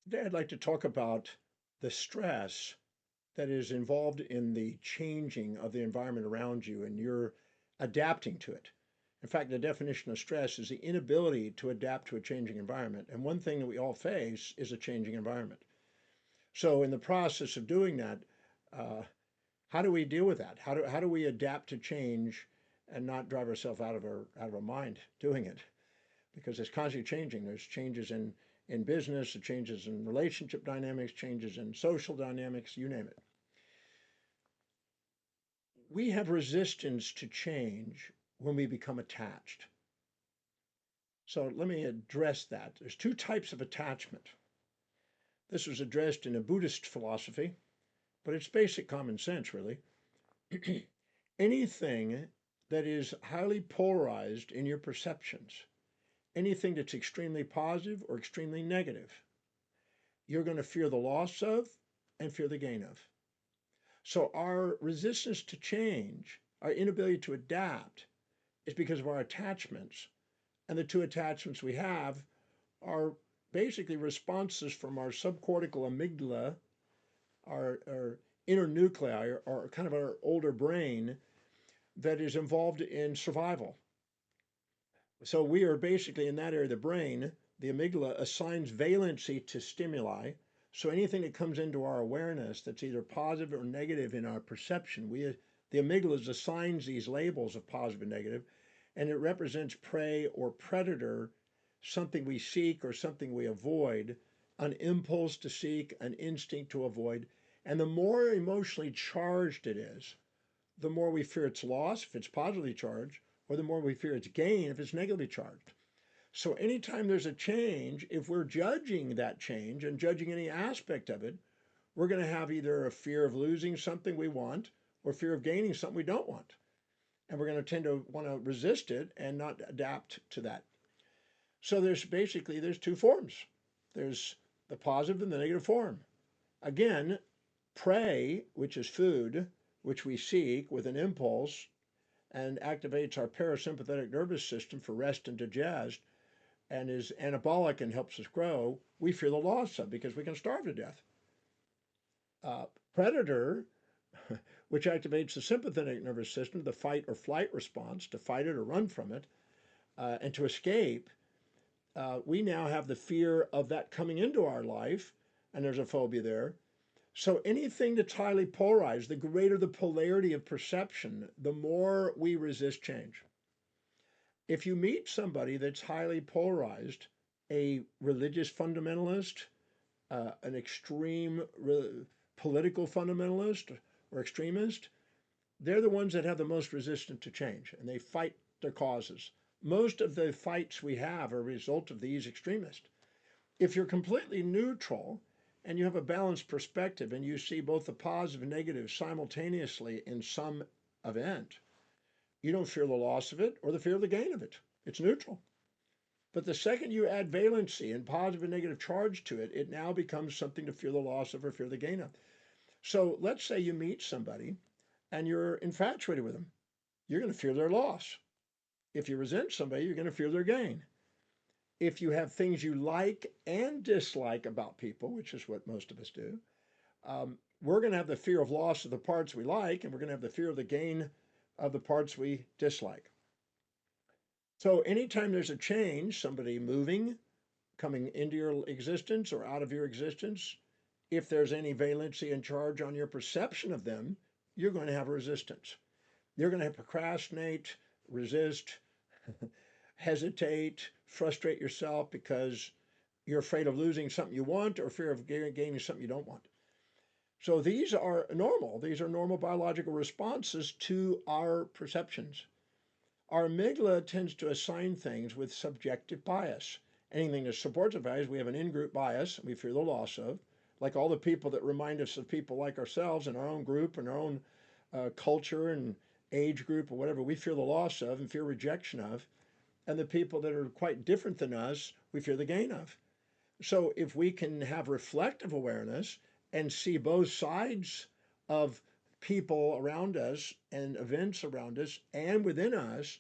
Today, I'd like to talk about the stress that is involved in the changing of the environment around you and you're adapting to it. In fact, the definition of stress is the inability to adapt to a changing environment. And one thing that we all face is a changing environment. So, in the process of doing that, uh, how do we deal with that? How do we adapt to change and not drive ourselves out of our mind doing it? Because it's constantly changing. There's changes in business, changes in relationship dynamics, changes in social dynamics, you name it. We have resistance to change when we become attached. So let me address that. There's two types of attachment. This was addressed in a Buddhist philosophy, but it's basic common sense, really. Anything that is highly polarized in your perceptions, anything that's extremely positive or extremely negative, you're going to fear the loss of and fear the gain of. So our resistance to change, our inability to adapt, is because of our attachments. And the two attachments we have are basically responses from our subcortical amygdala, our inner nuclei, or kind of our older brain that is involved in survival. So we are basically in that area of the brain, the amygdala assigns valency to stimuli. So anything that comes into our awareness that's either positive or negative in our perception, the amygdala assigns these labels of positive and negative, and it represents prey or predator, something we seek or something we avoid, an impulse to seek, an instinct to avoid. And the more emotionally charged it is, the more we fear its loss if it's positively charged, or the more we fear its gain if it's negatively charged. So anytime there's a change, if we're judging that change and judging any aspect of it, we're going to have either a fear of losing something we want or fear of gaining something we don't want. And we're going to tend to want to resist it and not adapt to that. So there's two forms. There's the positive and the negative form. Again, prey, which is food, which we seek with an impulse and activates our parasympathetic nervous system for rest and digest and is anabolic and helps us grow, we fear the loss of because we can starve to death. Predator, which activates the sympathetic nervous system, the fight or flight response, to fight it or run from it, and to escape, we now have the fear of that coming into our life, and there's a phobia there. So anything that's highly polarized, the greater the polarity of perception, the more we resist change. If you meet somebody that's highly polarized, a religious fundamentalist, an extreme political fundamentalist or extremist, they're the ones that have the most resistance to change and they fight their causes. Most of the fights we have are a result of these extremists. If you're completely neutral and you have a balanced perspective and you see both the positive and negative simultaneously in some event, you don't fear the loss of it or the fear of the gain of it. It's neutral. But the second you add valency and positive and negative charge to it, it now becomes something to fear the loss of or fear the gain of. So let's say you meet somebody and you're infatuated with them. You're going to fear their loss. If you resent somebody, you're going to fear their gain. If you have things you like and dislike about people, which is what most of us do, we're going to have the fear of loss of the parts we like, and we're going to have the fear of the gain of the parts we dislike. So anytime there's a change, somebody moving, coming into your existence or out of your existence, if there's any valency and charge on your perception of them, you're going to have resistance. You're going to procrastinate, resist, hesitate, frustrate yourself because you're afraid of losing something you want or fear of gaining something you don't want. So these are normal. These are normal biological responses to our perceptions. Our amygdala tends to assign things with subjective bias. Anything that supports a bias, we have an in-group bias we fear the loss of, like all the people that remind us of people like ourselves in our own group and our own culture and age group or whatever, we fear the loss of and fear rejection of. And the people that are quite different than us, we fear the gain of. So if we can have reflective awareness and see both sides of people around us and events around us and within us,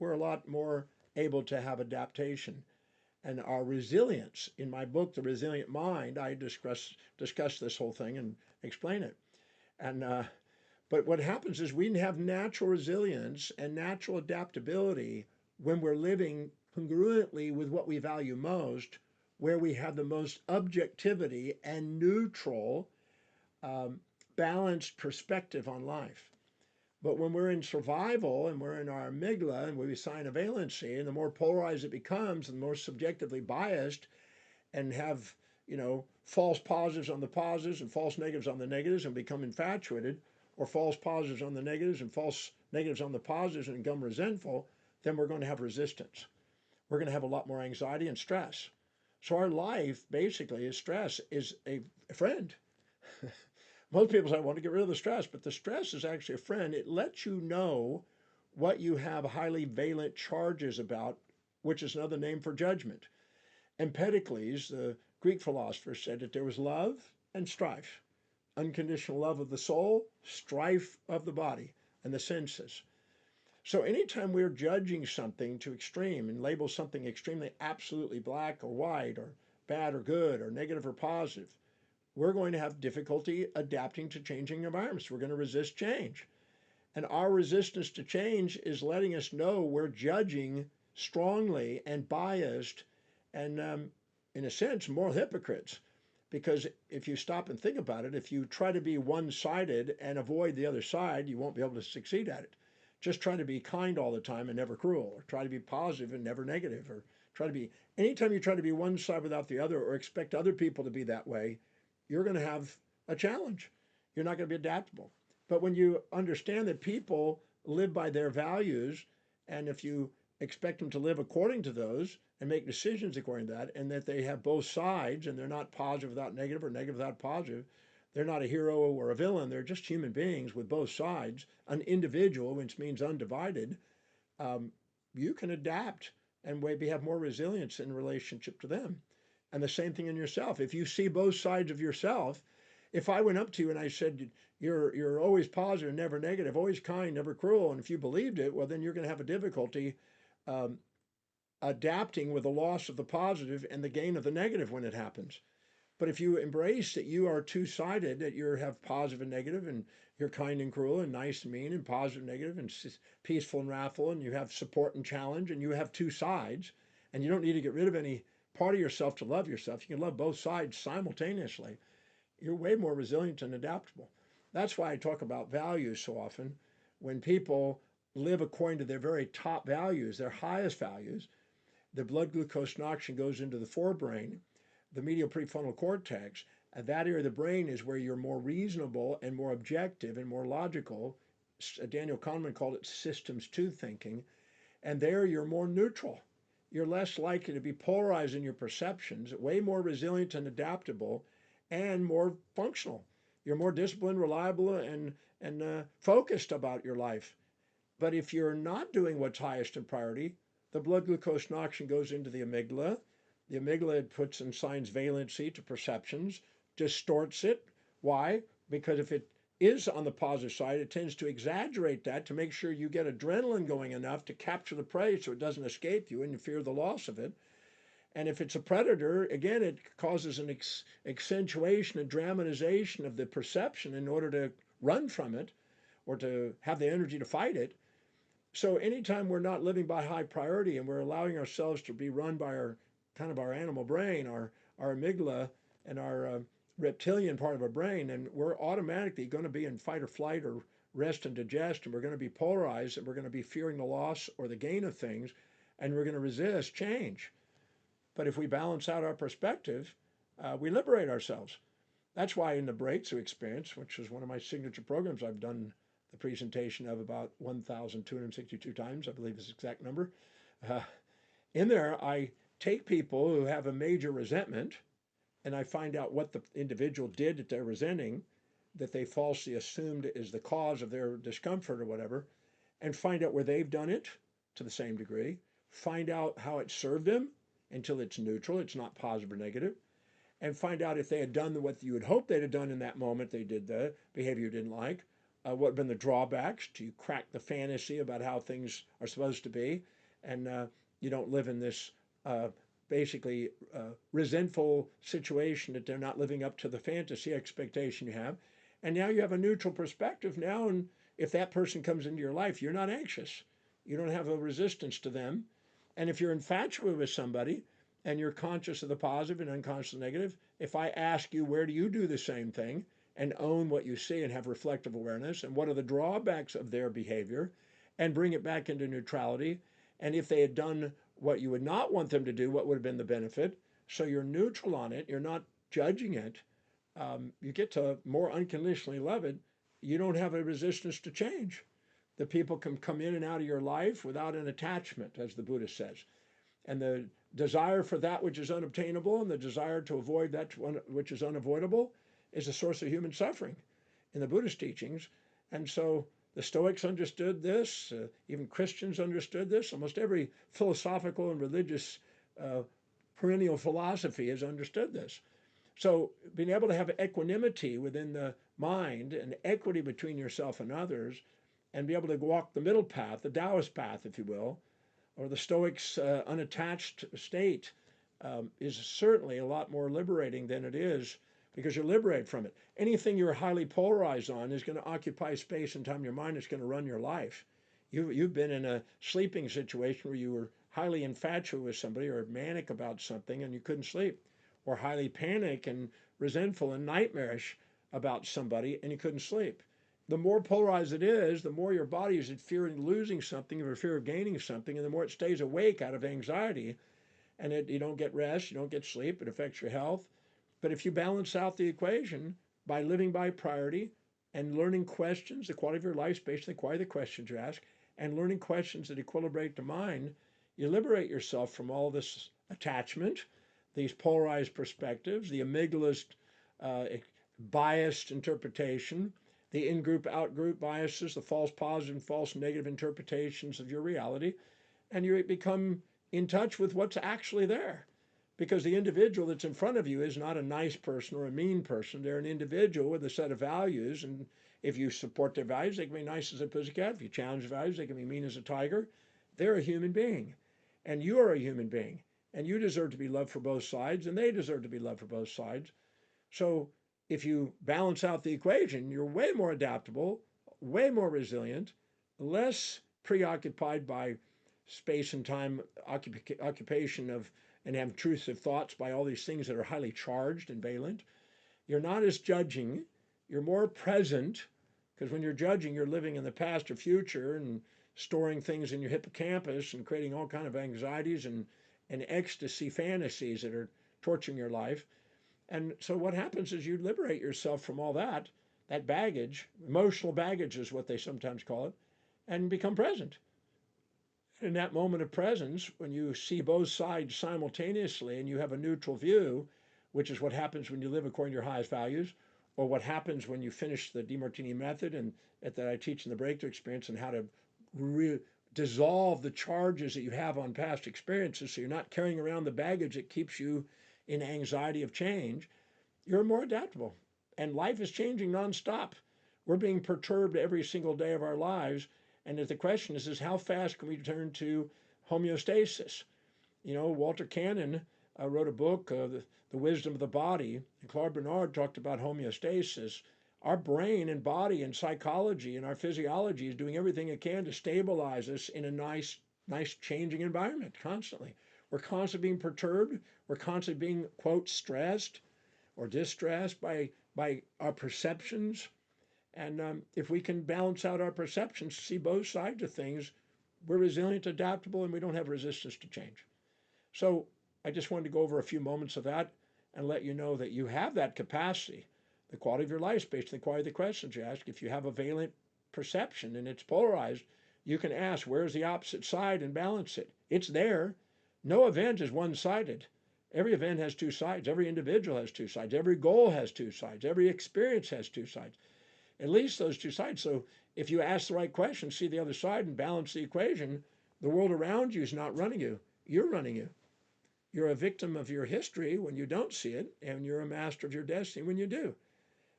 we're a lot more able to have adaptation. and our resilience. In my book, The Resilient Mind, I discuss this whole thing and explain it. And but what happens is we have natural resilience and natural adaptability when we're living congruently with what we value most, where we have the most objectivity and neutral, um, balanced perspective on life. But when we're in survival and we're in our amygdala and we assign a valency, and the more polarized it becomes, and the more subjectively biased, and have false positives on the positives and false negatives on the negatives, and become infatuated, or false positives on the negatives and false negatives on the positives, and become resentful, then we're going to have resistance. We're going to have a lot more anxiety and stress. So our life basically is stress is a friend. Most people say, I want to get rid of the stress, but the stress is actually a friend. It lets you know what you have highly valent charges about, which is another name for judgment. Empedocles, the Greek philosopher, said that there was love and strife, unconditional love of the soul, strife of the body and the senses. So anytime we're judging something to extreme and label something extremely absolutely black or white or bad or good or negative or positive, we're going to have difficulty adapting to changing environments. We're going to resist change. And our resistance to change is letting us know we're judging strongly and biased and, in a sense, moral hypocrites. Because if you stop and think about it, if you try to be one sided and avoid the other side, you won't be able to succeed at it. Just try to be kind all the time and never cruel, or try to be positive and never negative, or try to be, anytime you try to be one side without the other, or expect other people to be that way, you're going to have a challenge. You're not going to be adaptable. But when you understand that people live by their values, and if you expect them to live according to those and make decisions according to that, and that they have both sides and they're not positive without negative or negative without positive, they're not a hero or a villain, they're just human beings with both sides, an individual, which means undivided, um, you can adapt and maybe have more resilience in relationship to them. And the same thing in yourself. If you see both sides of yourself, if I went up to you and I said, you're always positive, never negative, always kind, never cruel, and if you believed it, well, then you're going to have a difficulty um, adapting with the loss of the positive and the gain of the negative when it happens. But if you embrace that you are two-sided, that you have positive and negative, and you're kind and cruel, and nice and mean, and positive and negative, and peaceful and wrathful, and you have support and challenge, and you have two sides, and you don't need to get rid of any part of yourself to love yourself. You can love both sides simultaneously. You're way more resilient and adaptable. That's why I talk about values so often. When people live according to their very top values, their highest values, the blood glucose oxygen goes into the forebrain, the medial prefrontal cortex, and that area of the brain is where you're more reasonable and more objective and more logical. Daniel Kahneman called it systems two thinking. And there you're more neutral. You're less likely to be polarized in your perceptions, way more resilient and adaptable, and more functional. You're more disciplined, reliable, and focused about your life. But if you're not doing what's highest in priority, the blood glucose and oxygen goes into the amygdala. The amygdala puts and assigns valency to perceptions, distorts it. Why? Because if it is on the positive side, it tends to exaggerate that to make sure you get adrenaline going enough to capture the prey so it doesn't escape you and you fear the loss of it. And if it's a predator, again, it causes an accentuation, a dramatization of the perception in order to run from it or to have the energy to fight it. So anytime we're not living by high priority and we're allowing ourselves to be run by our kind of our animal brain, our amygdala and our reptilian part of our brain, and we're automatically going to be in fight or flight or rest and digest, and we're going to be polarized, and we're going to be fearing the loss or the gain of things, and we're going to resist change. But if we balance out our perspective, we liberate ourselves. That's why in the breakthrough experience, which is one of my signature programs I've done the presentation of about 1,262 times, I believe is the exact number. Uh, in there, I take people who have a major resentment and I find out what the individual did that they're resenting, that they falsely assumed is the cause of their discomfort or whatever, and find out where they've done it to the same degree, find out how it served them until it's neutral, it's not positive or negative, and find out if they had done what you would hope they'd have done in that moment they did the behavior you didn't like, what have been the drawbacks to crack the fantasy about how things are supposed to be, and you don't live in this basically resentful situation that they're not living up to the fantasy expectation you have. And now you have a neutral perspective now. And if that person comes into your life, you're not anxious. You don't have a resistance to them. And if you're infatuated with somebody and you're conscious of the positive and unconscious of the negative, if I ask you, where do you do the same thing? And own what you see and have reflective awareness, and what are the drawbacks of their behavior, and bring it back into neutrality. And if they had done what you would not want them to do, what would have been the benefit? So you're neutral on it, you're not judging it. You get to more unconditionally love it. You don't have a resistance to change. The people can come in and out of your life without an attachment, as the Buddha says. And the desire for that which is unobtainable and the desire to avoid that which is unavoidable is a source of human suffering in the Buddhist teachings. And so the Stoics understood this, even Christians understood this. Almost every philosophical and religious perennial philosophy has understood this. So being able to have equanimity within the mind and equity between yourself and others, and be able to walk the middle path, the Taoist path, if you will, or the Stoics' unattached state, is certainly a lot more liberating than it is, because you're liberated from it. Anything you're highly polarized on is going to occupy space and time in your mind. It's going to run your life. You've been in a sleeping situation where you were highly infatuated with somebody or manic about something and you couldn't sleep, or highly panic and resentful and nightmarish about somebody and you couldn't sleep. The more polarized it is, the more your body is in fear of losing something or fear of gaining something, and the more it stays awake out of anxiety. And you don't get rest, you don't get sleep, it affects your health. But if you balance out the equation by living by priority and learning questions, the quality of your life is based on the quality of the questions you ask, and learning questions that equilibrate the mind, you liberate yourself from all this attachment, these polarized perspectives, the amygdala's biased interpretation, the in-group, out-group biases, the false positive and false negative interpretations of your reality, and you become in touch with what's actually there. Because the individual that's in front of you is not a nice person or a mean person. They're an individual with a set of values, and if you support their values, they can be nice as a pussycat. If you challenge their values, they can be mean as a tiger. They're a human being, and you are a human being, and you deserve to be loved for both sides, and they deserve to be loved for both sides. So if you balance out the equation, you're way more adaptable, way more resilient, less preoccupied by space and time occupation of and have intrusive thoughts by all these things that are highly charged and valent. You're not as judging, you're more present, because when you're judging, you're living in the past or future and storing things in your hippocampus and creating all kind of anxieties and ecstasy fantasies that are torturing your life. And so what happens is you liberate yourself from all that baggage, emotional baggage is what they sometimes call it, and become present. In that moment of presence, when you see both sides simultaneously and you have a neutral view, which is what happens when you live according to your highest values, or what happens when you finish the Demartini method and that I teach in the breakthrough experience, and how to dissolve the charges that you have on past experiences so you're not carrying around the baggage that keeps you in anxiety of change, you're more adaptable. And life is changing nonstop. We're being perturbed every single day of our lives. And the question is how fast can we turn to homeostasis? You know, Walter Cannon wrote a book, The Wisdom of the Body, and Claude Bernard talked about homeostasis. Our brain and body and psychology and our physiology is doing everything it can to stabilize us in a nice changing environment constantly. We're constantly being perturbed. We're constantly being, quote, stressed or distressed by our perceptions. And if we can balance out our perceptions, see both sides of things, we're resilient, adaptable, and we don't have resistance to change. So I just wanted to go over a few moments of that and let you know that you have that capacity. The quality of your life is based on the quality of the questions you ask. If you have a valent perception and it's polarized, you can ask, where's the opposite side, and balance it. It's there. No event is one-sided. Every event has two sides. Every individual has two sides. Every goal has two sides. Every experience has two sides. At least those two sides. So if you ask the right question, see the other side, and balance the equation, the world around you is not running you. You're running you. You're a victim of your history when you don't see it, and you're a master of your destiny when you do.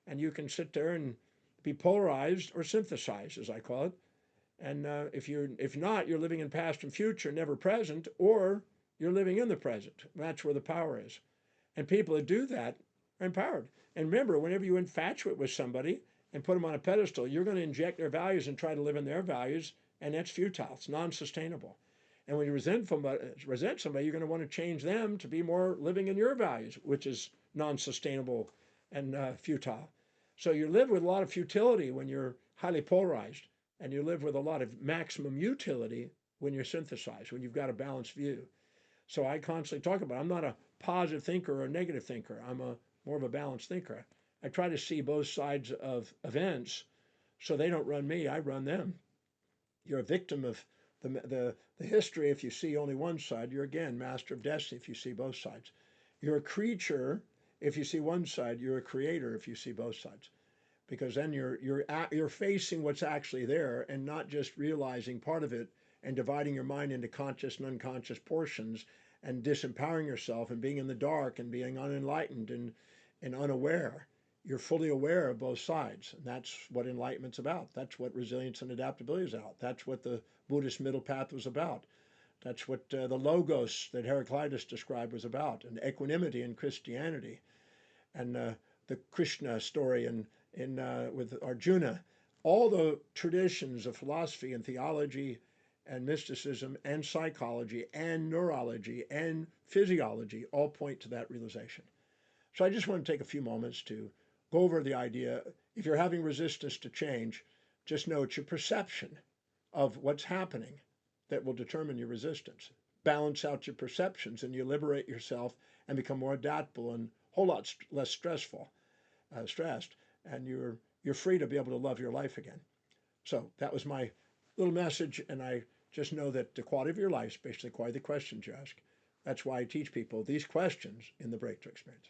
And you can sit there and be polarized or synthesized, as I call it. And if not, you're living in past and future, never present, or You're living in the present. That's where the power is. And people that do that are empowered. And remember, whenever you infatuate with somebody and put them on a pedestal, you're going to inject their values and try to live in their values, and that's futile. It's non-sustainable. And when you resent somebody, you're going to want to change them to be more living in your values, which is non-sustainable and futile. So you live with a lot of futility when you're highly polarized, and you live with a lot of maximum utility when you're synthesized, when you've got a balanced view. So I constantly talk about I'm not a positive thinker or a negative thinker. I'm a more of a balanced thinker. I try to see both sides of events so they don't run me, I run them. You're a victim of the history if you see only one side. You're again master of destiny if you see both sides. You're a creature if you see one side. You're a creator if you see both sides, because then you're facing what's actually there and not just realizing part of it and dividing your mind into conscious and unconscious portions and disempowering yourself and being in the dark and being unenlightened and unaware. You're fully aware of both sides. And that's what enlightenment's about. That's what resilience and adaptability is about. That's what the Buddhist middle path was about. That's what the logos that Heraclitus described was about, and equanimity in Christianity, and the Krishna story with Arjuna. All the traditions of philosophy and theology and mysticism and psychology and neurology and physiology all point to that realization. So I just want to take a few moments to go over the idea. If you're having resistance to change, just know it's your perception of what's happening that will determine your resistance. Balance out your perceptions and you liberate yourself and become more adaptable and a whole lot less stressed, and you're free to be able to love your life again. So that was my little message, and I just know that the quality of your life is basically the quality of the questions you ask. That's why I teach people these questions in the Breakthrough Experience.